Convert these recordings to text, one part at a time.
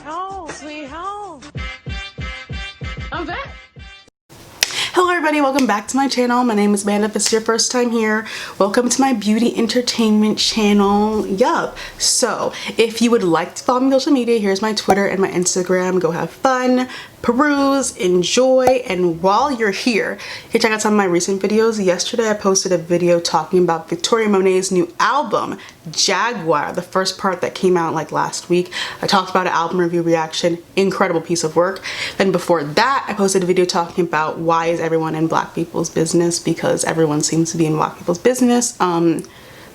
home, sweet home. I'm back. Hello everybody, welcome back to my channel. My name is Amanda. If it's your first time here, welcome to my beauty entertainment channel. Yup. So if you would like to follow me on social media, here's my Twitter and my Instagram. Go have fun, peruse, enjoy, and while you're here, you can check out some of my recent videos. Yesterday I posted a video talking about Victoria Monet's new album, Jaguar, the first part that came out like last week. I talked about an album review reaction, incredible piece of work. Then before that, I posted a video talking about why is everyone in black people's business, because everyone seems to be in black people's business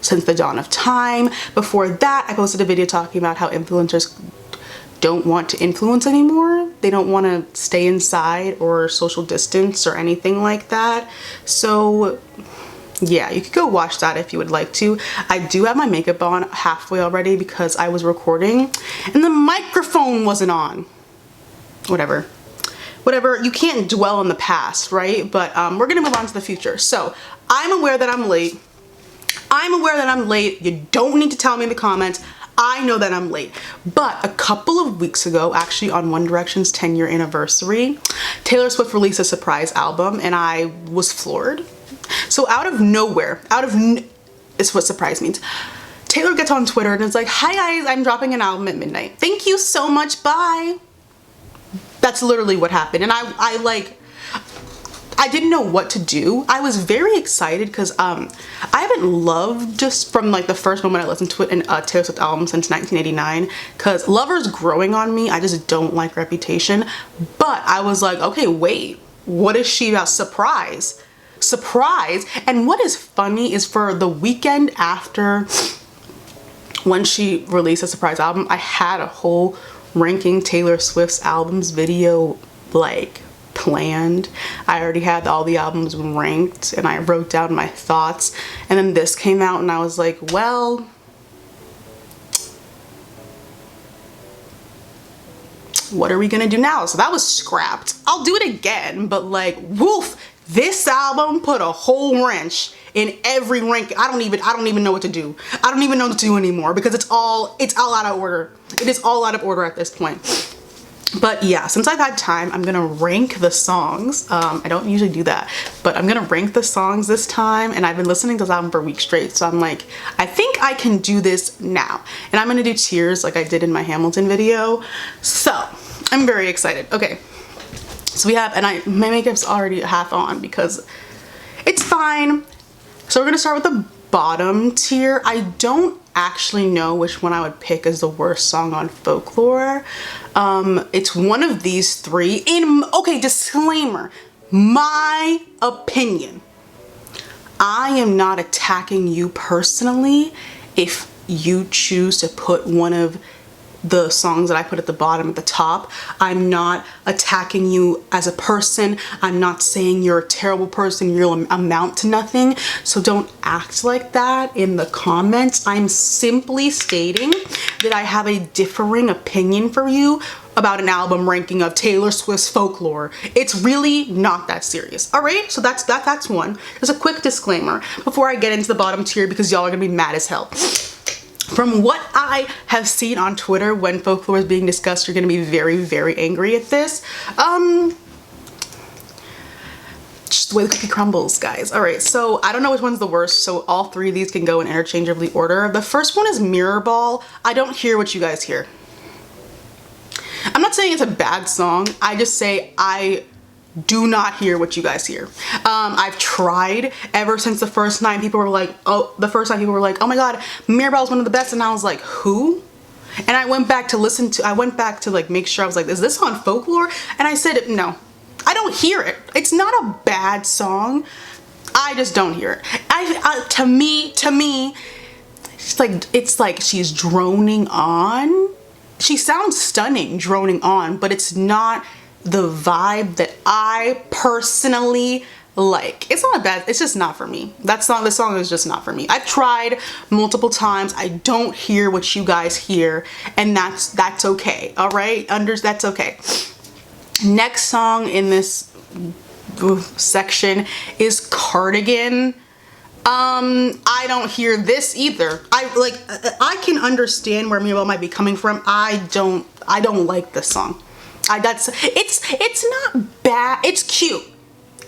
since the dawn of time. Before that, I posted a video talking about how influencers don't want to influence anymore. They don't want to stay inside or social distance or anything like that. So yeah, you could go watch that if you would like to. I do have my makeup on halfway already because I was recording and the microphone wasn't on. Whatever, you can't dwell on the past, right? But we're gonna move on to the future. So I'm aware that I'm late. You don't need to tell me in the comments. I know that I'm late. But a couple of weeks ago, actually on One Direction's 10-year anniversary, Taylor Swift released a surprise album and I was floored. So out of nowhere, it's what surprise means. Taylor gets on Twitter and is like, "Hi guys, I'm dropping an album at midnight. Thank you so much, bye." That's literally what happened. And I didn't know what to do. I was very excited because I haven't loved, just from like the first moment I listened to it, in a Taylor Swift album since 1989, because Lover's growing on me. I just don't like Reputation. But I was like, okay, wait, what is she about? Surprise. And what is funny is for the weekend after when she released a surprise album, I had a whole ranking Taylor Swift's albums video like planned. I already had all the albums ranked and I wrote down my thoughts, and then this came out and I was like, well, what are we gonna do now? So that was scrapped. I'll do it again, but like, woof, this album put a whole wrench in every rank. I don't even know what to do. I don't even know what to do anymore because it's all out of order. It is all out of order at this point. But yeah, since I've had time, I'm gonna rank the songs. I don't usually do that, but I'm gonna rank the songs this time, and I've been listening to this album for weeks straight, so I'm like, I think I can do this now. And I'm gonna do Tears like I did in my Hamilton video. So I'm very excited. Okay, so we have, and my makeup's already half on because it's fine. So we're gonna start with the bottom tier. I don't actually know which one I would pick as the worst song on Folklore. It's one of these three. Okay, disclaimer, my opinion. I am not attacking you personally if you choose to put one of the songs that I put at the bottom at the top. I'm not attacking you as a person. I'm not saying you're a terrible person, you'll amount to nothing. So don't act like that in the comments. I'm simply stating that I have a differing opinion for you about an album ranking of Taylor Swift's Folklore. It's really not that serious. All right, so that's one. There's a quick disclaimer before I get into the bottom tier because y'all are gonna be mad as hell. From what I have seen on Twitter when Folklore is being discussed, you're gonna be very, very angry at this. Just the way the cookie crumbles, guys. All right, so I don't know which one's the worst, so all three of these can go in interchangeably order. The first one is Mirror Ball. I don't hear what you guys hear. I'm not saying it's a bad song. I just say I do not hear what you guys hear. I've tried ever since the first night. People were like, oh my god, Mirror Ball is one of the best, and I was like, who? And I went back to like make sure. I was like, is this on Folklore? And I said, no, I don't hear it. It's not a bad song. I just don't hear it. To me, it's like she's droning on. She sounds stunning droning on, but it's not the vibe that I personally like. It's not bad, it's just not for me. This song is just not for me. I've tried multiple times. I don't hear what you guys hear, and that's okay. All right, that's okay. Next song in this section is Cardigan. I don't hear this either. I can understand where Mirror Ball might be coming from. I don't I don't like this song. It's not bad. It's cute.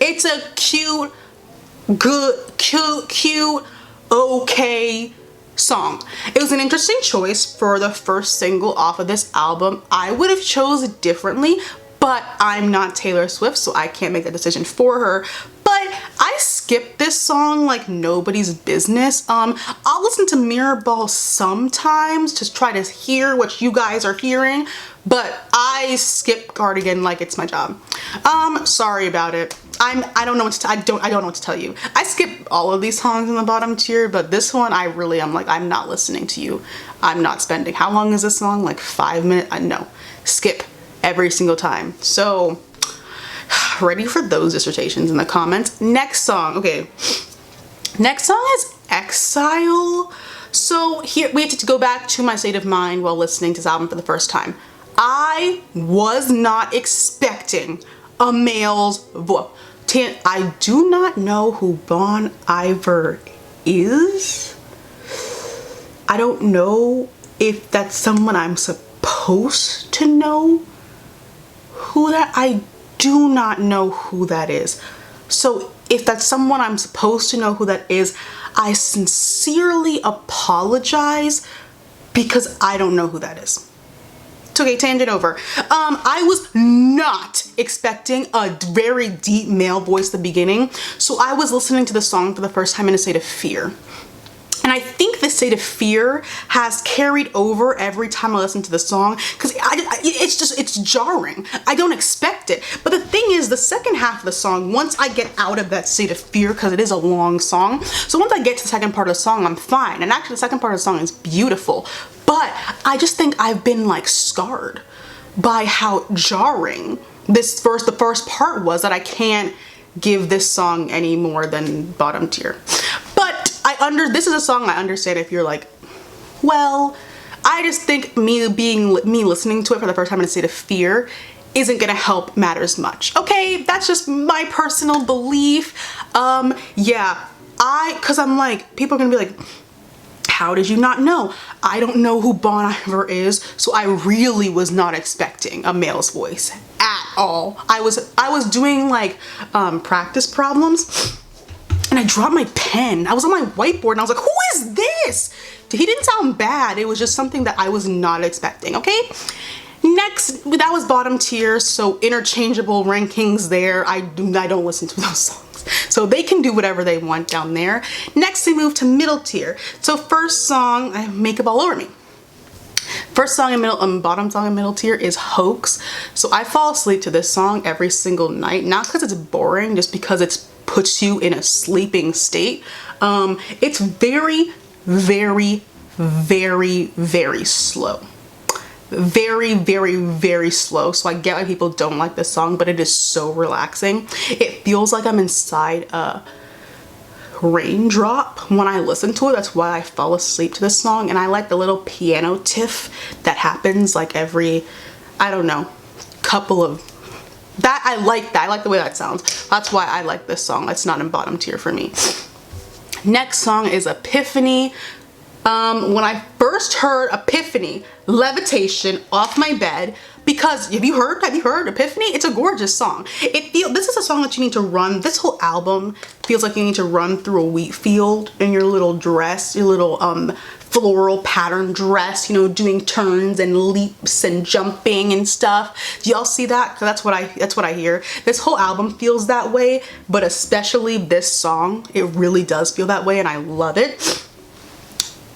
It's a cute, okay song. It was an interesting choice for the first single off of this album. I would have chose differently, but I'm not Taylor Swift, so I can't make that decision for her. But I skipped this song like nobody's business. I'll listen to Mirror Ball sometimes to try to hear what you guys are hearing, but I skip Cardigan like it's my job. Sorry about it. I don't know what to I don't know what to tell you. I skip all of these songs in the bottom tier, but this one I really am like, I'm not listening to you. I'm not spending. How long is this song? Like 5 minutes? No. Skip every single time. So ready for those dissertations in the comments. Next song. Okay. Next song is Exile. So here we have to go back to my state of mind while listening to this album for the first time. I was not expecting a male's voice. I do not know who Bon Iver is. I don't know if that's someone I'm supposed to know who that. I do not know who that is. So if that's someone I'm supposed to know who that is, I sincerely apologize because I don't know who that is. It's okay, tangent over. I was not expecting a very deep male voice at the beginning, so I was listening to the song for the first time in a state of fear. And I think the state of fear has carried over every time I listen to the song because it's jarring. I don't expect it. But the thing is, the second half of the song, once I get out of that state of fear, because it is a long song, so once I get to the second part of the song, I'm fine. And actually the second part of the song is beautiful. But I just think I've been like scarred by how jarring the first part was, that I can't give this song any more than bottom tier. But this is a song I understand if you're like, well, I just think me listening to it for the first time in a state of fear isn't gonna help matters much. Okay, that's just my personal belief. Yeah, cause I'm like, people are gonna be like, how did you not know? I don't know who Bon Iver is, so I really was not expecting a male's voice at all. I was doing like practice problems, and I dropped my pen. I was on my whiteboard and I was like, who is this? He didn't sound bad. It was just something that I was not expecting, okay? Next, that was bottom tier, so interchangeable rankings there. I don't listen to those songs. So they can do whatever they want down there. Next, we move to middle tier. So first song, I have makeup all over me. First song in middle, bottom song in middle tier is Hoax. So I fall asleep to this song every single night, not because it's boring, just because it puts you in a sleeping state. It's very, very, very, very slow. Very, very, very slow. So I get why people don't like this song, but it is so relaxing. It feels like I'm inside a raindrop when I listen to it. That's why I fall asleep to this song. And I like the little piano tiff that happens like every, I don't know, couple of that. I like that. I like the way that sounds. That's why I like this song. It's not in bottom tier for me. Next song is Epiphany. When I first heard Epiphany, Levitation, off my bed, because have you heard Epiphany? It's a gorgeous song. This is a song that you need to run. This whole album feels like you need to run through a wheat field in your little dress, your little floral pattern dress, you know, doing turns and leaps and jumping and stuff. Do y'all see that? Because that's what I hear. This whole album feels that way, but especially this song, it really does feel that way, and I love it.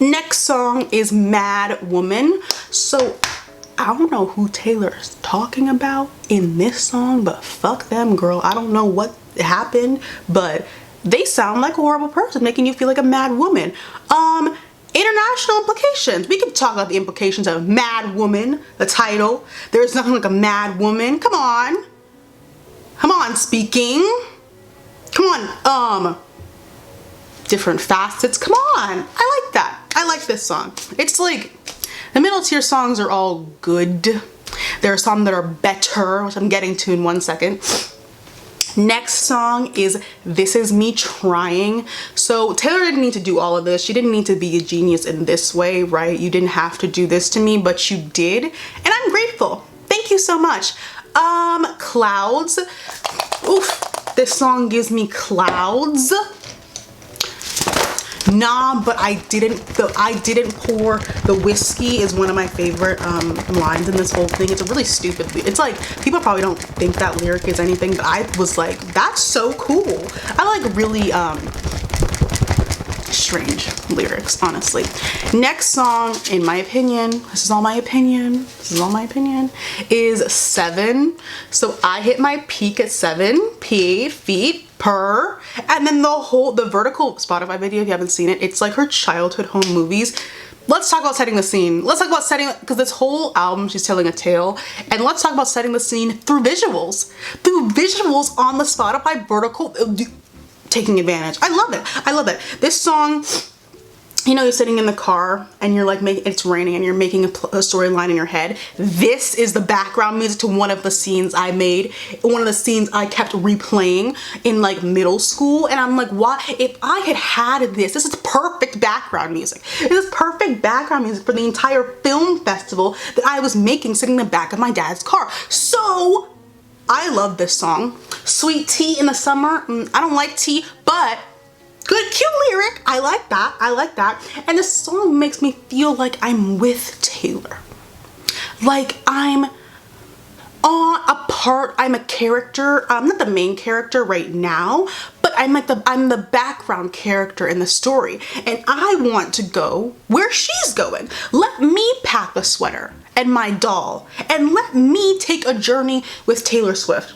Next song is Mad Woman. So I don't know who Taylor's talking about in this song, but fuck them, girl. I don't know what happened, but they sound like a horrible person, making you feel like a mad woman. International implications. We could talk about the implications of Mad Woman, the title. There's nothing like a mad woman. Come on. Come on, speaking. Come on, different facets. Come on. I like that. I like this song. It's like, the middle tier songs are all good. There are some that are better, which I'm getting to in 1 second. Next song is This Is Me Trying. So Taylor didn't need to do all of this. She didn't need to be a genius in this way, right? You didn't have to do this to me, but you did. And I'm grateful. Thank you so much. Clouds. Oof, this song gives me clouds. Nah, but I didn't pour the whiskey is one of my favorite lines in this whole thing. It's a really stupid, it's like, people probably don't think that lyric is anything, but I was like, that's so cool. I like really strange lyrics, honestly. Next song, in my opinion, this is all my opinion, is 7. So I hit my peak at 7 feet per, and then the vertical Spotify video, if you haven't seen it, it's like her childhood home movies. Let's talk about setting the scene. Let's talk about setting, because this whole album she's telling a tale, and let's talk about setting the scene through visuals on the Spotify vertical, taking advantage. I love it. This song, you know, you're sitting in the car and you're like it's raining and you're making a storyline in your head. This is the background music to one of the scenes I made, one of the scenes I kept replaying in like middle school, and I'm like, why, if I had this is perfect background music. This is perfect background music for the entire film festival that I was making sitting in the back of my dad's car. So I love this song. Sweet tea in the summer. I don't like tea, but good, cute lyric. I like that. And this song makes me feel like I'm with Taylor. Like I'm I'm a character. I'm not the main character right now, but I'm the background character in the story. And I want to go where she's going. Let me pack the sweater and my doll, and let me take a journey with Taylor Swift.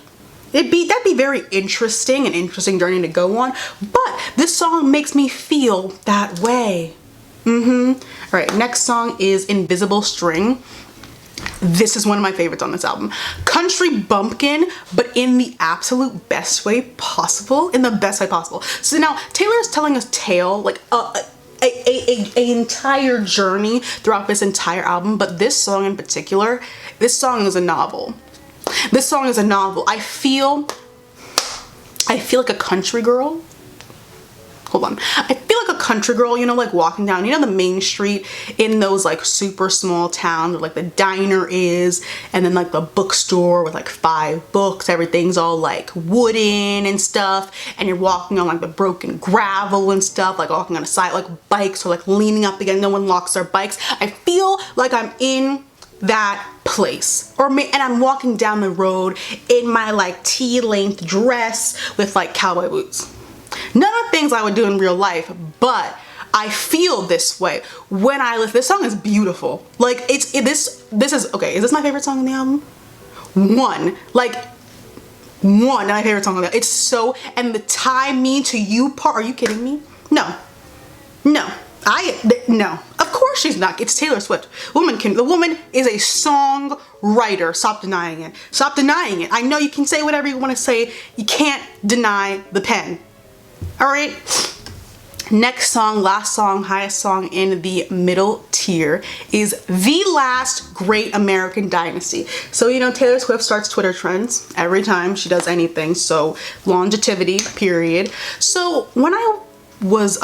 That'd be very interesting, an interesting journey to go on, but this song makes me feel that way. All right, next song is Invisible String. This is one of my favorites on this album. Country bumpkin, but in the absolute best way possible, So now Taylor's telling us tale, like a entire journey throughout this entire album, but this song in particular, this song is a novel. I feel like a country girl. Hold on. I feel like a country girl, you know, like walking down, you know, the main street in those like super small towns where like the diner is, and then like the bookstore with like 5 books, everything's all like wooden and stuff, and you're walking on like the broken gravel and stuff, like walking on a side, like bikes, or like leaning up again, no one locks their bikes. I feel like I'm in that place, and I'm walking down the road in my like tea-length dress with like cowboy boots. None of the things I would do in real life, but I feel this way when I listen. This song is beautiful. Like this is okay. Is this my favorite song on the album? One of my favorite songs on the album. It's so, and the tie me to you part. Are you kidding me? No. Of course she's not. It's Taylor Swift. The woman is a songwriter. Stop denying it. I know you can say whatever you want to say. You can't deny the pen. All right. Next song, last song, highest song in the middle tier is The Last Great American Dynasty. So, you know, Taylor Swift starts Twitter trends every time she does anything. So longevity, period. So when I was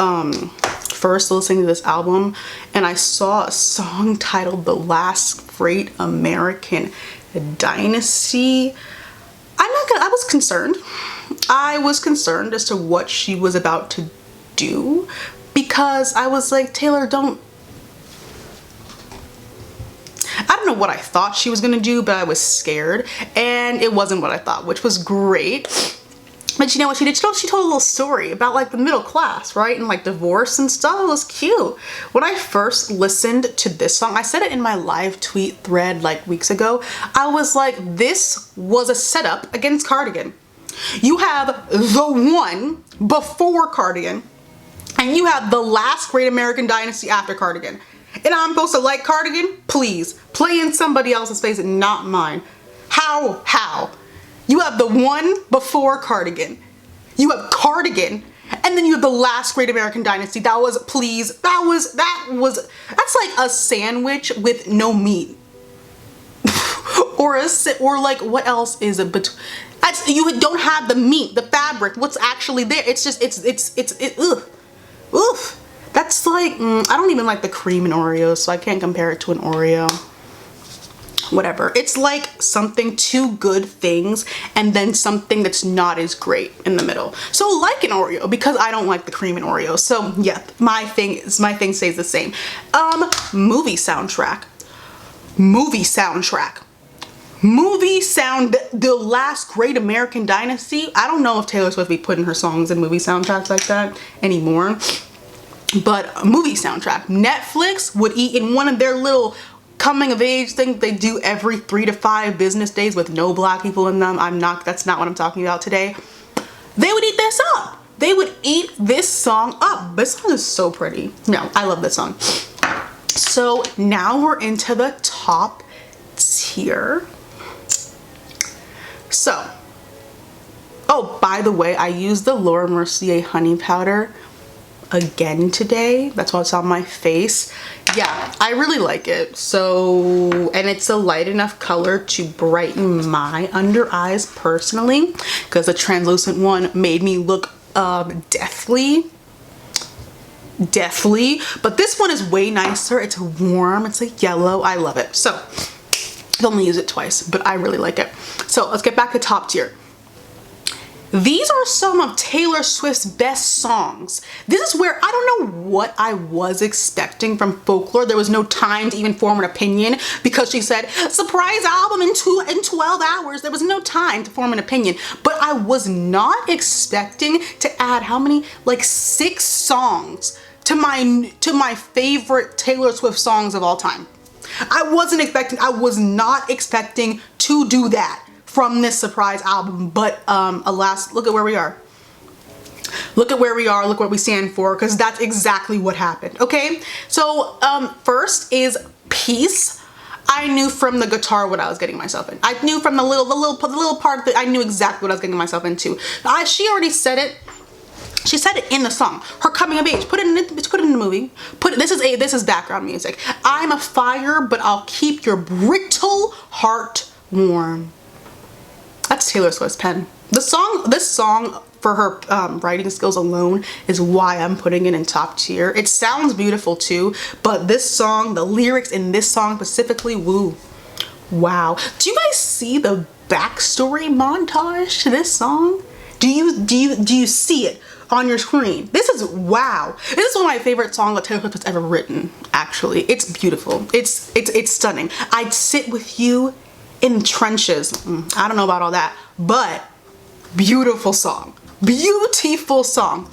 first listening to this album and I saw a song titled The Last Great American Dynasty, I was concerned. I was concerned as to what she was about to do, because I was like, Taylor, I don't know what I thought she was gonna do, but I was scared, and it wasn't what I thought, which was great. But you know what she did? She told a little story about like the middle class, right? And like divorce and stuff. It was cute. When I first listened to this song, I said it in my live tweet thread like weeks ago. I was like, this was a setup against Cardigan. You have the one before Cardigan, and you have the last great American dynasty after Cardigan. And I'm supposed to like Cardigan? Please, play in somebody else's face and not mine. How? You have the one before Cardigan. You have Cardigan, and then you have the last great American dynasty. That's like a sandwich with no meat. Or or like what else is it? But you don't have the meat, the fabric, what's actually there. It's just ugh. Oof. That's like I don't even like the cream in Oreos, so I can't compare it to an Oreo. Whatever. It's like something, two good things, and then something that's not as great in the middle. So like an Oreo, because I don't like the cream in Oreos. So yeah, my thing stays the same. Movie soundtrack. The Last Great American Dynasty. I don't know if Taylor Swift be putting her songs in movie soundtracks like that anymore, but movie soundtrack. Netflix would eat in one of their little coming of age thing they do every 3 to 5 business days with no black people in them. That's not what I'm talking about today. They would eat this up. They would eat this song up. This song is so pretty. No, I love this song. So now we're into the top tier. So, oh, by the way, I used the Laura Mercier honey powder again today. That's what's on my face. Yeah, I really like it. So, and it's a light enough color to brighten my under eyes personally, because the translucent one made me look deathly. But this one is way nicer. It's warm. It's like yellow. I love it. So I only use it twice, but I really like it. So let's get back to top tier. These are some of Taylor Swift's best songs. This is where I don't know what I was expecting from Folklore. There was no time to even form an opinion because she said, surprise album in 12 hours. There was no time to form an opinion. But I was not expecting to add how many? Like 6 songs to my favorite Taylor Swift songs of all time. I was not expecting to do that from this surprise album, but alas, look at where we are. Look what we stand for, because that's exactly what happened. Okay, so first is Peace. I knew from the guitar what I was getting myself in. I knew from the little part that I knew exactly what I was getting myself into. She already said it. She said it in the song. Her coming of age. Put it in the movie. This is background music. I'm a fire, but I'll keep your brittle heart warm. That's Taylor Swift's pen. This song for her writing skills alone is why I'm putting it in top tier. It sounds beautiful too, but this song, the lyrics in this song specifically, woo, wow. Do you guys see the backstory montage to this song? Do you see it on your screen? This is wow. This is one of my favorite songs that Taylor Swift has ever written. Actually, it's beautiful. It's stunning. I'd sit with you in trenches. I don't know about all that, but beautiful song. Beautiful song.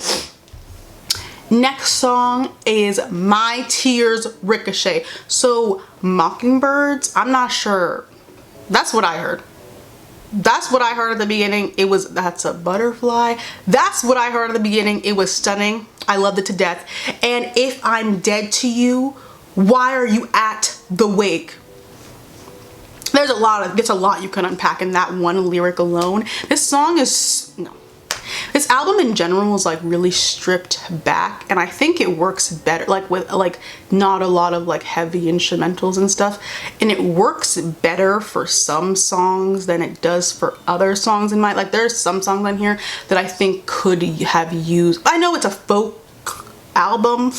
Next song is My Tears Ricochet. So Mockingbirds, I'm not sure. That's what I heard. That's what I heard at the beginning. That's a butterfly. That's what I heard at the beginning. It was stunning. I loved it to death. And If I'm Dead to You, Why Are You at the Wake? There's a lot you can unpack in that one lyric alone. This album in general is like really stripped back, and I think it works better like with like not a lot of like heavy instrumentals and stuff, and it works better for some songs than it does for other songs in my, like there's some songs on here that I think could have used, I know it's a folk album.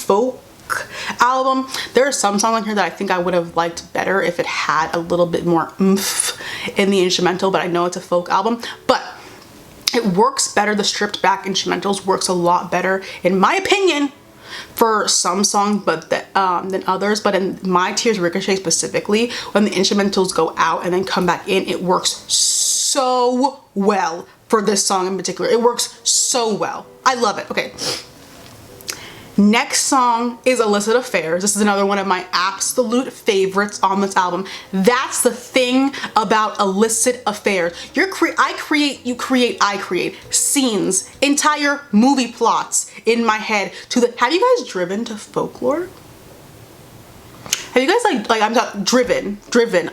There are some songs on here that I think I would have liked better if it had a little bit more oomph in the instrumental, but I know it's a folk album, but it works better. The stripped back instrumentals works a lot better in my opinion for some songs than others, but in My Tears Ricochet specifically, when the instrumentals go out and then come back in, it works so well for this song in particular. It works so well. I love it. Okay. Next song is Illicit Affairs. This is another one of my absolute favorites on this album. That's the thing about Illicit Affairs. I create scenes, entire movie plots in my head have you guys driven to Folklore? Have you guys I'm talking driven.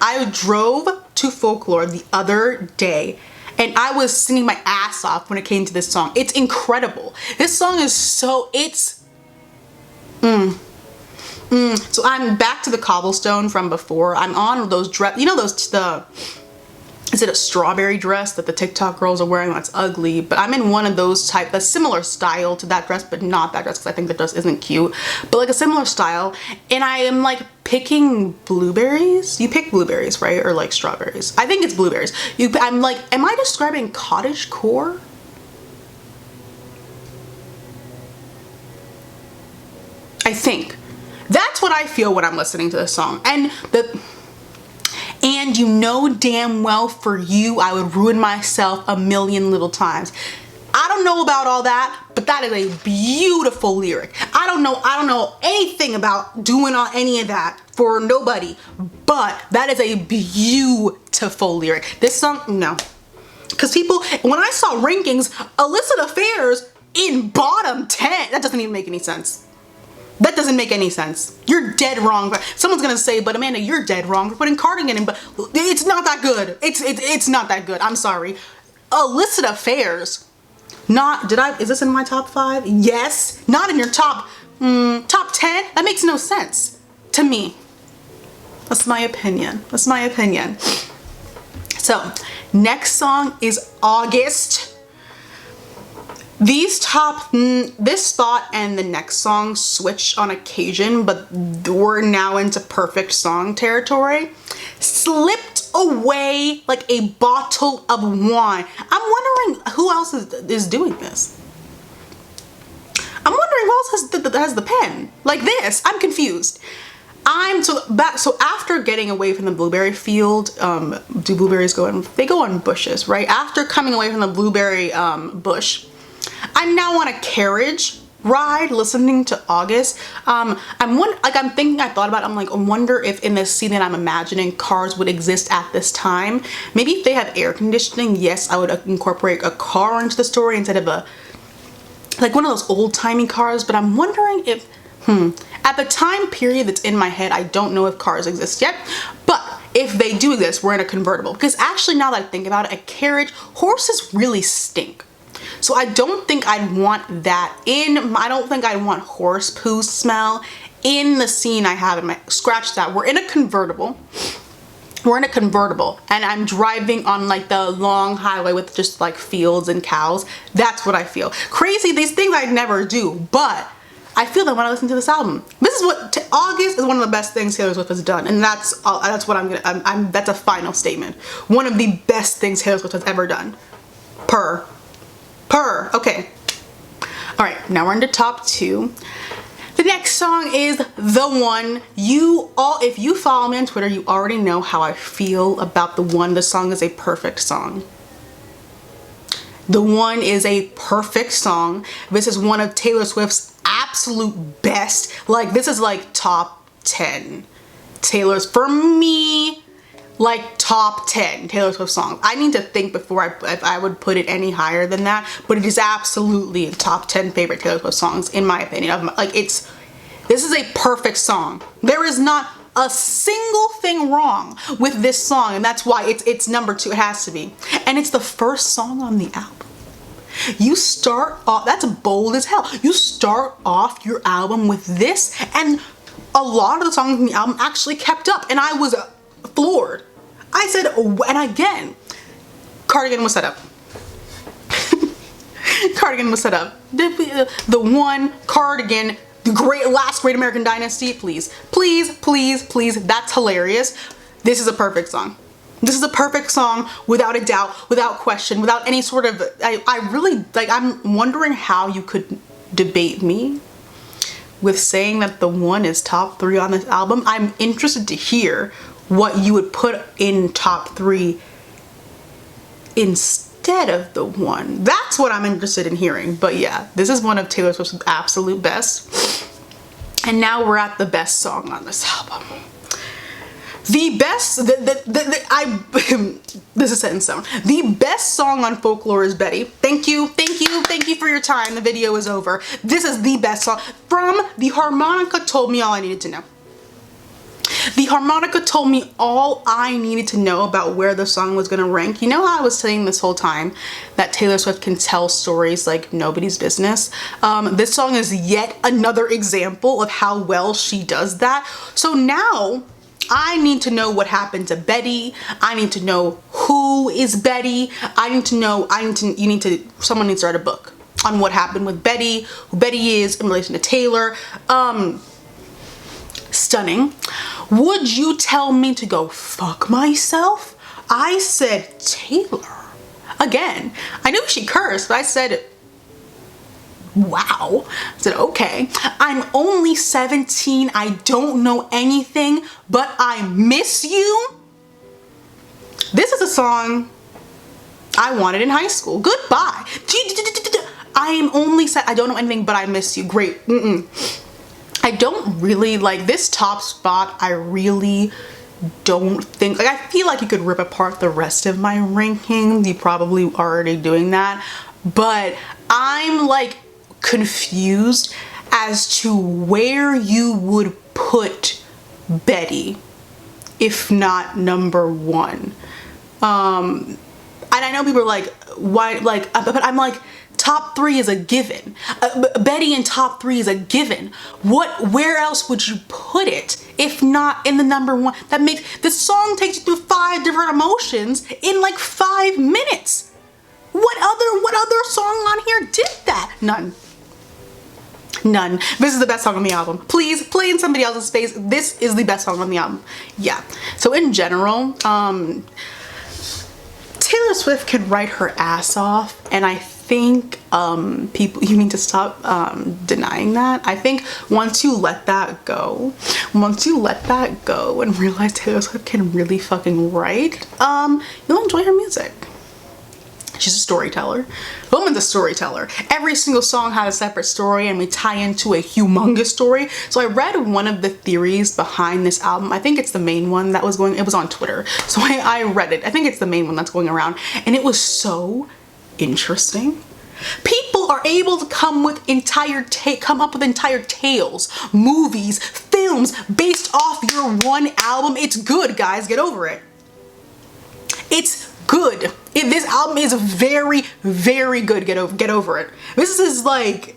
I drove to Folklore the other day, and I was singing my ass off when it came to this song. It's incredible. This song is so, so I'm back to the cobblestone from before. I'm on those is it a strawberry dress that the TikTok girls are wearing? That's ugly, but I'm in one of those type, a similar style to that dress, but not that dress because I think the dress isn't cute, but like a similar style. And I am like picking blueberries. You pick blueberries, right? Or like strawberries. I think it's blueberries. I'm like, am I describing cottagecore? I think that's what I feel when I'm listening to this song. And you know damn well for you, I would ruin myself a million little times. I don't know about all that, but that is a beautiful lyric. I don't know anything about doing any of that for nobody, but that is a beautiful lyric. This song, no. Because people, when I saw rankings, illicit affairs in bottom 10, that doesn't even make any sense. That doesn't make any sense. You're dead wrong. Someone's gonna say, but Amanda, you're dead wrong for putting cardigan in, but it's not that good. It's not that good. I'm sorry. Illicit affairs. Is this in my top 5? Yes. Not in your top 10? That makes no sense to me. That's my opinion. That's my opinion. So, next song is August. This spot and the next song switch on occasion, but we're now into perfect song territory. Slipped away like a bottle of wine. I'm wondering who else is doing this. I'm wondering who else has the pen like this. I'm confused. So after getting away from the blueberry field, do blueberries go in? They go on bushes, right? After coming away from the blueberry bush, I'm now on a carriage ride listening to August. I wonder if in this scene that I'm imagining cars would exist at this time. Maybe if they have air conditioning, yes, I would incorporate a car into the story instead of like one of those old-timey cars, but I'm wondering if, at the time period that's in my head, I don't know if cars exist yet, but if they do exist, we're in a convertible. Because actually, now that I think about it, a carriage, horses really stink. So I don't think I'd want that I don't think I'd want horse poo smell in the scene I have in my, scratch that. We're in a convertible. And I'm driving on like the long highway with just like fields and cows. That's what I feel. Crazy, these things I'd never do, but I feel that when I listen to this album. This is what, August is one of the best things Taylor Swift has done, and that's what that's a final statement. One of the best things Taylor Swift has ever done. Okay. All right, now we're into top 2. The next song is The One. If you follow me on Twitter, you already know how I feel about The One. The song is a perfect song. The One is a perfect song. This is one of Taylor Swift's absolute best. Like, this is like top 10 Taylor's, for me, like top 10 Taylor Swift songs. I need to think before I would put it any higher than that, but it is absolutely top 10 favorite Taylor Swift songs in my opinion. This is a perfect song. There is not a single thing wrong with this song, and that's why it's number 2. It has to be. And it's the first song on the album. You start off, that's bold as hell. You start off your album with this, and a lot of the songs in the album actually kept up, and I was floored. I said, and again, Cardigan was set up. Cardigan was set up. The One, Cardigan, the last great American dynasty. Please, that's hilarious. This is a perfect song. This is a perfect song without a doubt, without question, without any sort of, I really, like, I'm wondering how you could debate me with saying that The One is top 3 on this album. I'm interested to hear what you would put in top 3 instead of The One. That's what I'm interested in hearing. But yeah, this is one of Taylor Swift's absolute best. And now we're at the best song on this album. The best, this is set in stone. The best song on Folklore is Betty. Thank you for your time. The video is over. This is the best song. From The Harmonica Told Me All I Needed to Know. The harmonica told me all I needed to know about where the song was gonna rank. You know how I was saying this whole time that Taylor Swift can tell stories like nobody's business? This song is yet another example of how well she does that. So now I need to know what happened to Betty. I need to know who is Betty. I need to know, someone needs to write a book on what happened with Betty, who Betty is in relation to Taylor. Stunning. Would you tell me to go fuck myself? I said Taylor. Again, I knew she cursed, but I said, wow. I said, okay. I'm only 17. I don't know anything, but I miss you. This is a song I wanted in high school. Goodbye. I am only I don't know anything, but I miss you. Great. I don't really like this top spot. I really don't think, like, I feel like you could rip apart the rest of my ranking. You probably already doing that, but I'm like confused as to where you would put Betty if not number one. And I know people are like, why, like, but I'm like, top 3 is a given. Betty in top 3 is a given. Where else would you put it if not in the number 1? That makes, this song takes you through 5 different emotions in like 5 minutes. What other song on here did that? None. This is the best song on the album. Please play in somebody else's face. This is the best song on the album. Yeah. So in general, Taylor Swift can write her ass off, and I think people, you need to stop denying that. I think once you let that go and realize Taylor Swift can really fucking write, you'll enjoy her music. She's a storyteller. The woman's a storyteller. Every single song has a separate story, and we tie into a humongous story. So I read one of the theories behind this album. I think it's the main one that was going, it was on Twitter. So I read it. I think it's the main one that's going around, and it was so interesting. People are able to come up with entire tales, movies, films based off your one album. It's good, guys. Get over it. It's good. This album is very, very good. Get over it. This is like,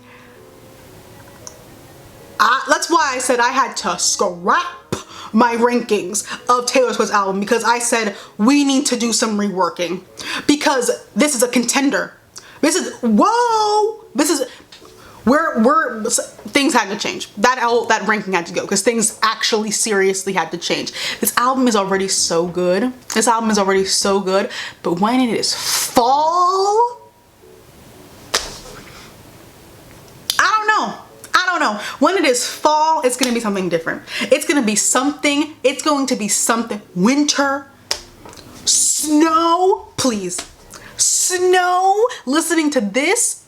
that's why I said I had to scrap my rankings of Taylor Swift's album, because I said we need to do some reworking, because this is a contender. This is, whoa, this is, things had to change. That ranking had to go, because things actually seriously had to change. This album is already so good. But when it is fall, I don't know. When it is fall, it's gonna be something different. It's going to be something, winter, snow, please. Snow, listening to this,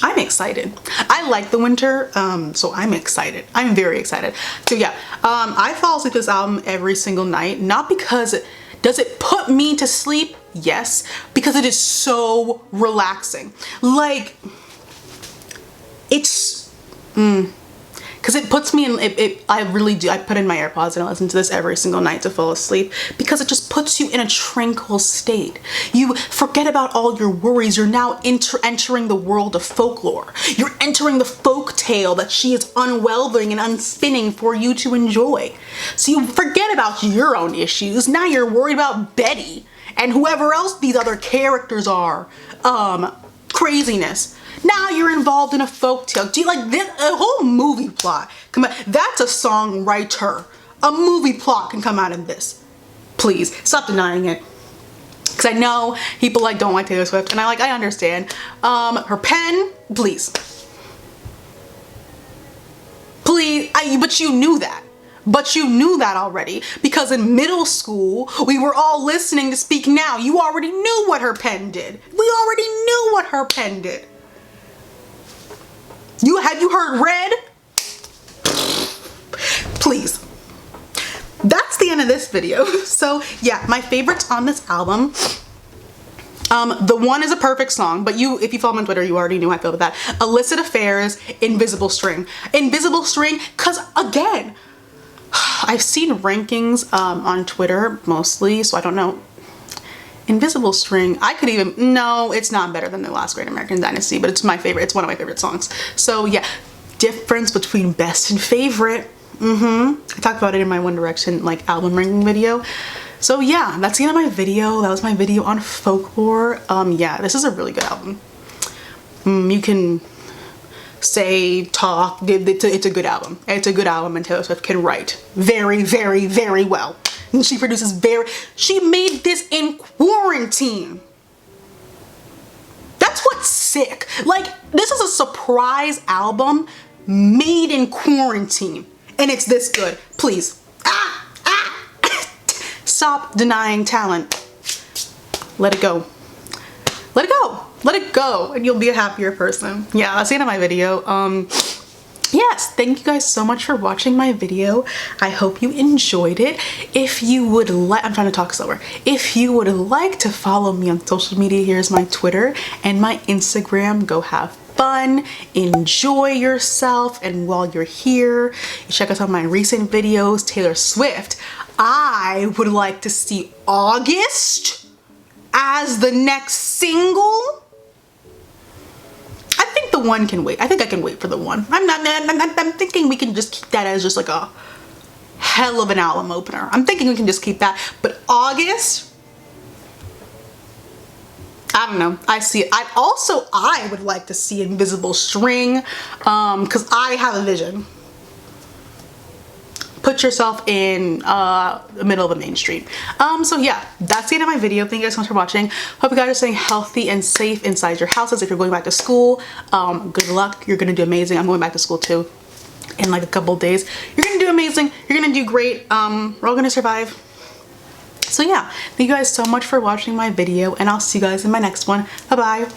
I'm excited. I like the winter, so I'm excited. I'm very excited. So yeah, I fall asleep to this album every single night, not because does it put me to sleep? Yes, because it is so relaxing. Like, it's, because it puts me in, I really do. I put in my AirPods and I listen to this every single night to fall asleep, because it just puts you in a tranquil state. You forget about all your worries. You're now entering the world of folklore. You're entering the folk tale that she is unwelding and unspinning for you to enjoy. So you forget about your own issues. Now you're worried about Betty and whoever else these other characters are. Craziness. Now you're involved in a folktale. Do you like this? A whole movie plot. Come on, that's a songwriter. A movie plot can come out of this. Please stop denying it. Because I know people like don't like Taylor Swift, and I understand. Her pen, please. Please, but you knew that. But you knew that already, because in middle school, we were all listening to Speak Now. You already knew what her pen did. We already knew what her pen did. Have you heard Red? Please. That's the end of this video. So yeah, my favorites on this album. The One is a perfect song, but if you follow me on Twitter, you already knew how I feel about that. Illicit Affairs, Invisible String. Invisible String, because again, I've seen rankings on Twitter mostly, so I don't know. Invisible String, no, it's not better than The Last Great American Dynasty, but it's my favorite. It's one of my favorite songs. So yeah, difference between best and favorite. I talked about it in my One Direction like album ranking video. So yeah, that's the end of my video. That was my video on Folklore. Yeah, this is a really good album. You can say, talk, it's a good album. It's a good album, and Taylor Swift can write very, very, very well. And she produces she made this in quarantine. That's what's sick. Like, this is a surprise album made in quarantine, and it's this good. Please, stop denying talent. Let it go. Let it go. Let it go, and you'll be a happier person. Yeah, that's the end of my video. Yes, thank you guys so much for watching my video. I hope you enjoyed it. If you would like, I'm trying to talk slower. If you would like to follow me on social media, here's my Twitter and my Instagram. Go have fun, enjoy yourself, and while you're here, you check out some of my recent videos. Taylor Swift, I would like to see August as the next single. I think the one can wait. I think I can wait for the one. I'm thinking we can just keep that as just like a hell of an album opener. I'm thinking we can just keep that. But August, I don't know. I see it. I would like to see Invisible String, because I have a vision. Put yourself in the middle of a main street. So yeah, that's the end of my video. Thank you guys so much for watching. Hope you guys are staying healthy and safe inside your houses. If you're going back to school, good luck. You're gonna do amazing. I'm going back to school too in like a couple of days. You're gonna do amazing. You're gonna do great. We're all gonna survive. So yeah, thank you guys so much for watching my video, and I'll see you guys in my next one. Bye bye.